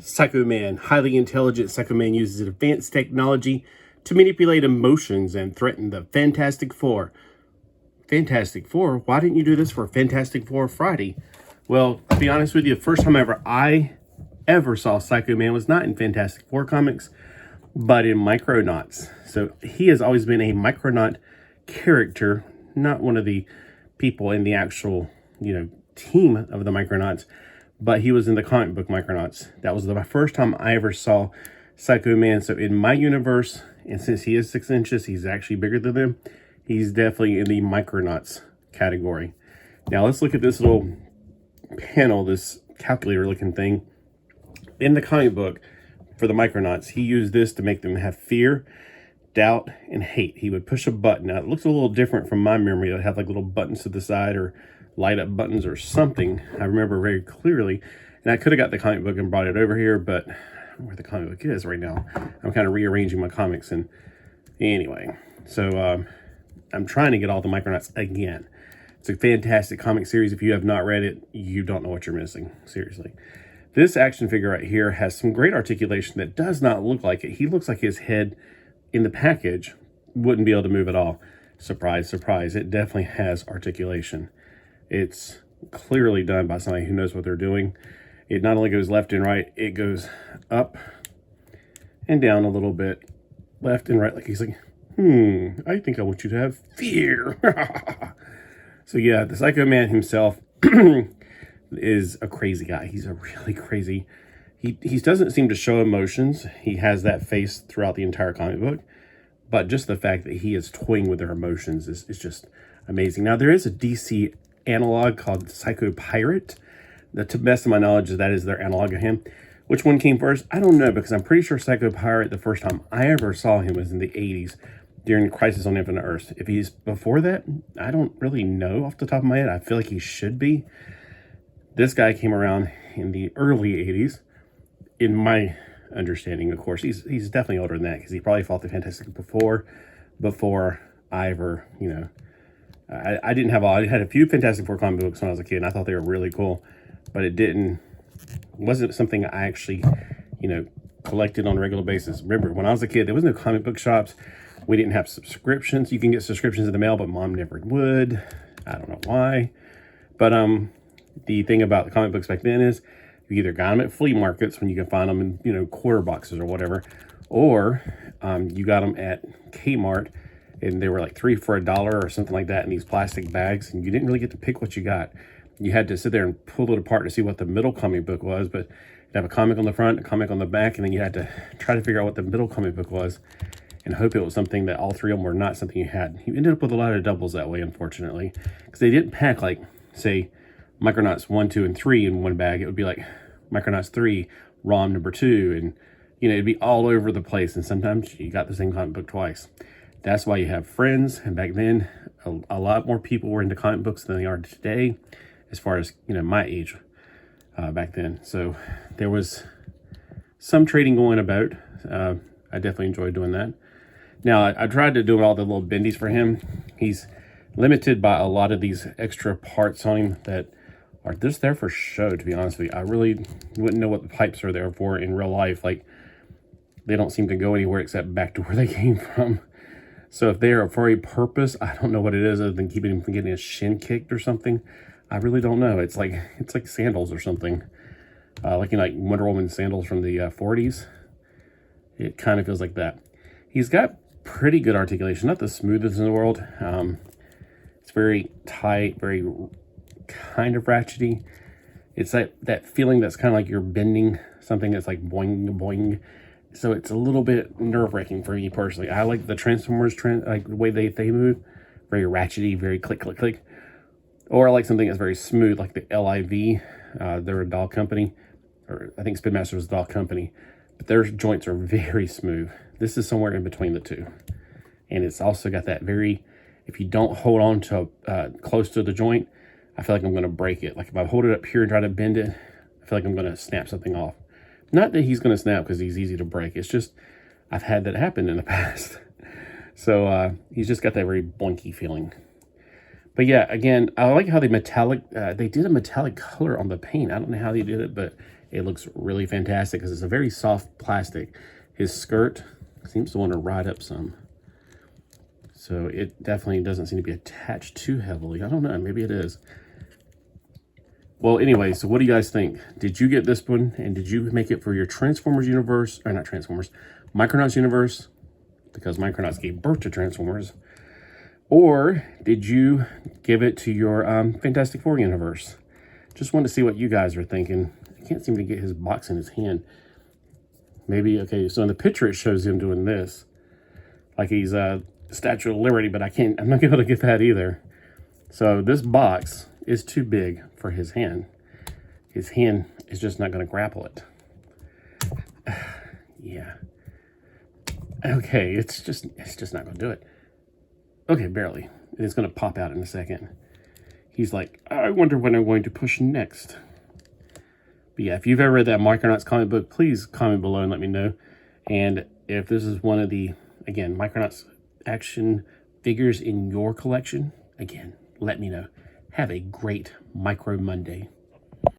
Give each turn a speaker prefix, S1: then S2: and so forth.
S1: Psycho Man. Highly intelligent Psycho Man uses advanced technology to manipulate emotions and threaten the Fantastic Four. Fantastic Four? Why didn't you do this for Fantastic Four Friday? Well, to be honest with you, the first time I ever saw Psycho Man was not in Fantastic Four comics, but in Micronauts. So he has always been a Micronaut character, not one of the people in the actual, team of the Micronauts, but he was in the comic book Micronauts. That was the first time I ever saw Psycho Man. So in my universe, and since he is 6 inches, he's actually bigger than them. He's definitely in the Micronauts category. Now let's look at this little panel, this calculator looking thing. In the comic book for the Micronauts, he used this to make them have fear, doubt, and hate. He would push a button. Now it looks a little different from my memory. It would have like little buttons to the side or light up buttons or something. I remember very clearly, and I could have got the comic book and brought it over here, but I don't know where the comic book is right now. I'm kind of rearranging my comics, and anyway, so I'm trying to get all the Micronauts again. It's a fantastic comic series. If you have not read it, you don't know what you're missing. Seriously. This action figure right here has some great articulation that does not look like it. He looks like his head in the package wouldn't be able to move at all. Surprise, surprise. It definitely has articulation. It's clearly done by somebody who knows what they're doing. It not only goes left and right, it goes up and down a little bit, left and right. Like he's like, I think I want you to have fear. So yeah, the Psycho Man himself is a crazy guy. He's a really crazy. He doesn't seem to show emotions. He has that face throughout the entire comic book, but just the fact that he is toying with their emotions is just amazing. Now there is a DC analog called Psycho Pirate. To the best of my knowledge, that is their analog of him. Which one came first? I don't know, because I'm pretty sure Psycho Pirate, the first time I ever saw him was in the 80s during Crisis on Infinite Earths. If he's before that, I don't really know off the top of my head. I feel like he should be. This guy came around in the early 80s. In my understanding, of course, he's definitely older than that, because he probably fought the Fantastic before I ever, I didn't have all. I had a few Fantastic Four comic books when I was a kid, and I thought they were really cool, but wasn't something I actually, collected on a regular basis. Remember, when I was a kid, there was no comic book shops. We didn't have subscriptions. You can get subscriptions in the mail, but Mom never would. I don't know why. But the thing about the comic books back then is you either got them at flea markets when you can find them in, quarter boxes or whatever, or you got them at Kmart, and they were like 3 for $1 or something like that in these plastic bags, and you didn't really get to pick what you got. You had to sit there and pull it apart to see what the middle comic book was, but you'd have a comic on the front, a comic on the back, and then you had to try to figure out what the middle comic book was and hope it was something that all three of them were not something you had. You ended up with a lot of doubles that way, unfortunately, because they didn't pack, like, say, Micronauts 1, 2, and 3 in one bag. It would be like Micronauts 3, ROM number 2, and, it'd be all over the place, and sometimes you got the same comic book twice. That's why you have friends, and back then, a lot more people were into comic books than they are today, as far as, my age back then. So there was some trading going about. I definitely enjoyed doing that. Now, I tried to do all the little bendies for him. He's limited by a lot of these extra parts on him that are just there for show, to be honest with you. I really wouldn't know what the pipes are there for in real life. Like, they don't seem to go anywhere except back to where they came from. So if they are for a purpose, I don't know what it is other than keeping him from getting his shin kicked or something. I really don't know. It's like sandals or something. Like Wonder Woman sandals from the 40s. It kind of feels like that. He's got pretty good articulation. Not the smoothest in the world. It's very tight, very kind of ratchety. It's that feeling that's kind of like you're bending something that's like boing, boing. So it's a little bit nerve-wracking for me personally. I like the Transformers, like the way they move. Very ratchety, very click, click, click. Or I like something that's very smooth, like the LIV. They're a doll company. Or I think Spin Master was a doll company. But their joints are very smooth. This is somewhere in between the two. And it's also got that very, if you don't hold on to close to the joint, I feel like I'm going to break it. Like if I hold it up here and try to bend it, I feel like I'm going to snap something off. Not that he's going to snap because he's easy to break. It's just I've had that happen in the past. So he's just got that very bonky feeling. But yeah, again, I like how they did a metallic color on the paint. I don't know how they did it, but It looks really fantastic because it's a very soft plastic. His skirt seems to want to ride up some. So it definitely doesn't seem to be attached too heavily. I don't know, maybe it is. Well, anyway, so what do you guys think? Did you get this one, and did you make it for your Transformers universe, or not Transformers, Micronauts universe, because Micronauts gave birth to Transformers, or did you give it to your Fantastic Four universe? Just wanted to see what you guys are thinking. I can't seem to get his box in his hand. Maybe, okay, so in the picture it shows him doing this, like he's Statue of Liberty, but I'm not able to get that either. So this box is too big for his hand. His hand is just not going to grapple it. Yeah. Okay, it's just not going to do it. Okay, barely. It's going to pop out in a second. He's like, I wonder when I'm going to push next. But yeah, if you've ever read that Micronauts comic book, please comment below and let me know. And if this is one of the, again, Micronauts action figures in your collection, again, let me know. Have a great Micro Monday.